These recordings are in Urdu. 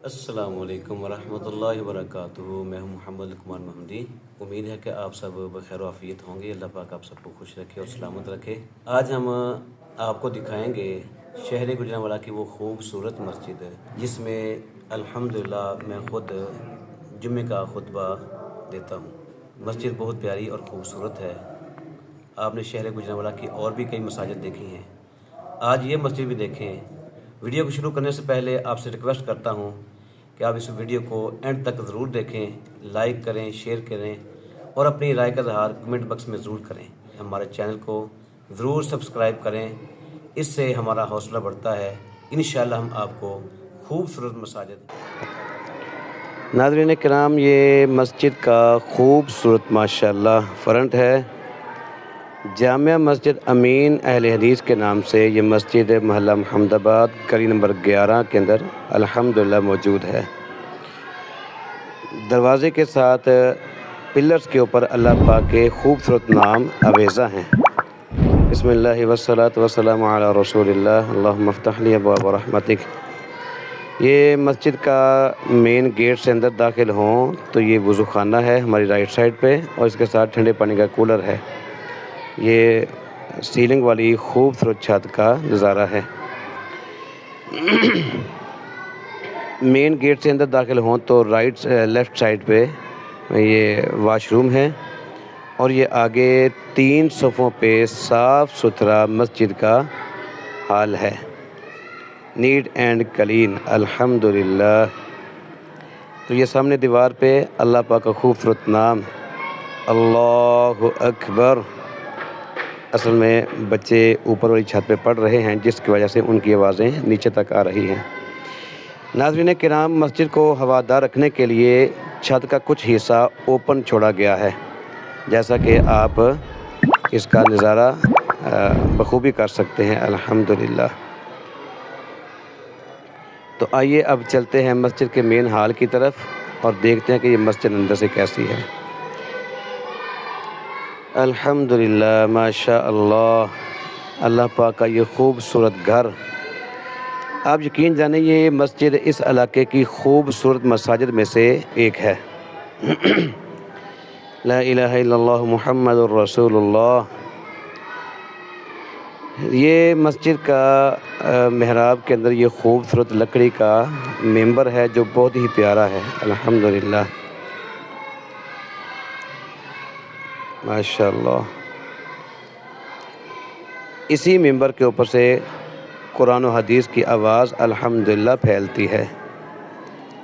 السلام علیکم ورحمۃ اللہ وبرکاتہ۔ میں ہوں محمد لقمان محمدی۔ امید ہے کہ آپ سب بخیر و عافیت ہوں گے۔ اللہ پاک آپ سب کو خوش رکھے اور سلامت رکھے۔ آج ہم آپ کو دکھائیں گے شہر گوجرانوالہ کی وہ خوبصورت مسجد جس میں الحمدللہ میں خود جمعہ کا خطبہ دیتا ہوں۔ مسجد بہت پیاری اور خوبصورت ہے۔ آپ نے شہر گوجرانوالہ کی اور بھی کئی مساجد دیکھی ہیں، آج یہ مسجد بھی دیکھیں۔ ویڈیو کو شروع کرنے سے پہلے آپ سے ریکویسٹ کرتا ہوں کہ آپ اس ویڈیو کو اینڈ تک ضرور دیکھیں، لائک کریں، شیئر کریں اور اپنی رائے کا اظہار کمنٹ باکس میں ضرور کریں۔ ہمارے چینل کو ضرور سبسکرائب کریں، اس سے ہمارا حوصلہ بڑھتا ہے۔ انشاءاللہ ہم آپ کو خوبصورت مساجد۔ ناظرین کرام، یہ مسجد کا خوبصورت ماشاءاللہ فرنٹ ہے۔ جامعہ مسجد امین اہل حدیث کے نام سے یہ مسجد محلہ محمد آباد گلی نمبر 11 کے اندر الحمدللہ موجود ہے۔ دروازے کے ساتھ پلرز کے اوپر اللہ پاک کے خوبصورت نام آویزہ ہیں۔ بسم اللہ والصلاۃ والسلام علی رسول اللہ، اللہم افتح لی ابواب رحمتک۔ یہ مسجد کا مین گیٹ سے اندر داخل ہوں تو یہ وضو خانہ ہے ہماری رائٹ سائڈ پہ، اور اس کے ساتھ ٹھنڈے پانی کا کولر ہے۔ یہ سیلنگ والی خوبصورت چھت کا نظارہ ہے۔ مین گیٹ سے اندر داخل ہوں تو لیفٹ سائڈ پہ یہ واش روم ہے، اور یہ آگے 3 صفوں پہ صاف ستھرا مسجد کا حال ہے، نیٹ اینڈ کلین الحمدللہ۔ تو یہ سامنے دیوار پہ اللہ پاک کا خوبصورت نام اللہ اکبر۔ اصل میں بچے اوپر والی چھت پہ پڑھ رہے ہیں، جس کی وجہ سے ان کی آوازیں نیچے تک آ رہی ہیں۔ ناظرین کرام، مسجد کو ہوادار رکھنے کے لیے چھت کا کچھ حصہ اوپن چھوڑا گیا ہے، جیسا کہ آپ اس کا نظارہ بخوبی کر سکتے ہیں الحمدللہ۔ تو آئیے اب چلتے ہیں مسجد کے مین ہال کی طرف اور دیکھتے ہیں کہ یہ مسجد اندر سے کیسی ہے۔ الحمدللہ، ماشاء اللہ، اللہ پاک کا یہ خوبصورت گھر۔ آپ یقین جانیں یہ مسجد اس علاقے کی خوبصورت مساجد میں سے ایک ہے۔ لا الہ الا اللہ محمد الرسول اللہ۔ یہ مسجد کا محراب کے اندر یہ خوبصورت لکڑی کا ممبر ہے جو بہت ہی پیارا ہے الحمدللہ، ماشاءاللہ۔ اسی ممبر کے اوپر سے قرآن و حدیث کی آواز الحمدللہ پھیلتی ہے،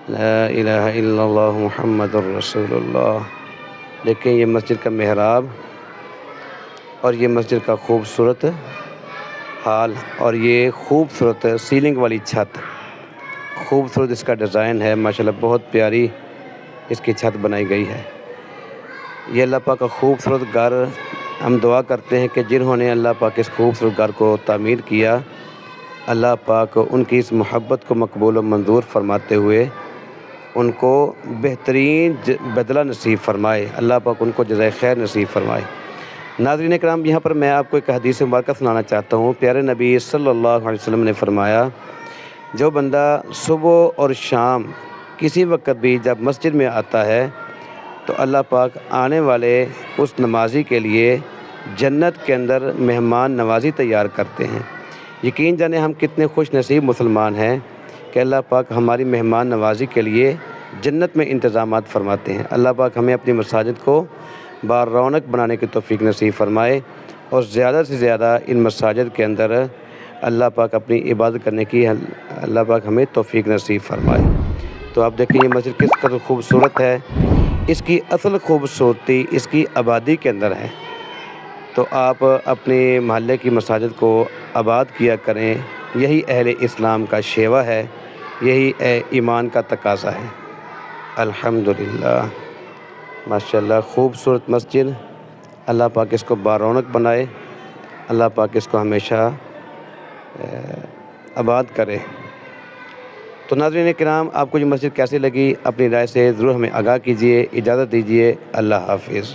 لا الہ الا اللہ محمد الرسول اللہ۔ دیکھیں یہ مسجد کا محراب اور یہ مسجد کا خوبصورت حال، اور یہ خوبصورت سیلنگ والی چھت، خوبصورت اس کا ڈیزائن ہے ماشاءاللہ، بہت پیاری اس کی چھت بنائی گئی ہے۔ یہ اللہ پاک کا خوبصورت گھر، ہم دعا کرتے ہیں کہ جنہوں نے اللہ پاک اس خوبصورت گھر کو تعمیر کیا، اللہ پاک ان کی اس محبت کو مقبول و منظور فرماتے ہوئے ان کو بہترین بدلہ نصیب فرمائے، اللہ پاک ان کو جزائے خیر نصیب فرمائے۔ ناظرین کرام، یہاں پر میں آپ کو ایک حدیث مبارکہ سنانا چاہتا ہوں۔ پیارے نبی صلی اللہ علیہ وسلم نے فرمایا، جو بندہ صبح اور شام کسی وقت بھی جب مسجد میں آتا ہے تو اللہ پاک آنے والے اس نمازی کے لیے جنت کے اندر مہمان نوازی تیار کرتے ہیں۔ یقین جانیں ہم کتنے خوش نصیب مسلمان ہیں کہ اللہ پاک ہماری مہمان نوازی کے لیے جنت میں انتظامات فرماتے ہیں۔ اللہ پاک ہمیں اپنی مساجد کو بار رونق بنانے کی توفیق نصیب فرمائے، اور زیادہ سے زیادہ ان مساجد کے اندر اللہ پاک اپنی عبادت کرنے کی اللہ پاک ہمیں توفیق نصیب فرمائے۔ تو آپ دیکھیں یہ مسجد کس قدر خوبصورت ہے، اس کی اصل خوبصورتی اس کی آبادی کے اندر ہے۔ تو آپ اپنے محلے کی مساجد کو آباد کیا کریں، یہی اہل اسلام کا شیوہ ہے، یہی ایمان کا تقاضا ہے الحمدللہ، ماشاءاللہ۔ خوبصورت مسجد، اللہ پاک اس کو بارونق بنائے، اللہ پاک اس کو ہمیشہ آباد کرے۔ تو ناظرین کرام، آپ کو یہ مسجد کیسی لگی اپنی رائے سے ضرور ہمیں آگاہ کیجیے۔ اجازت دیجیے، اللہ حافظ۔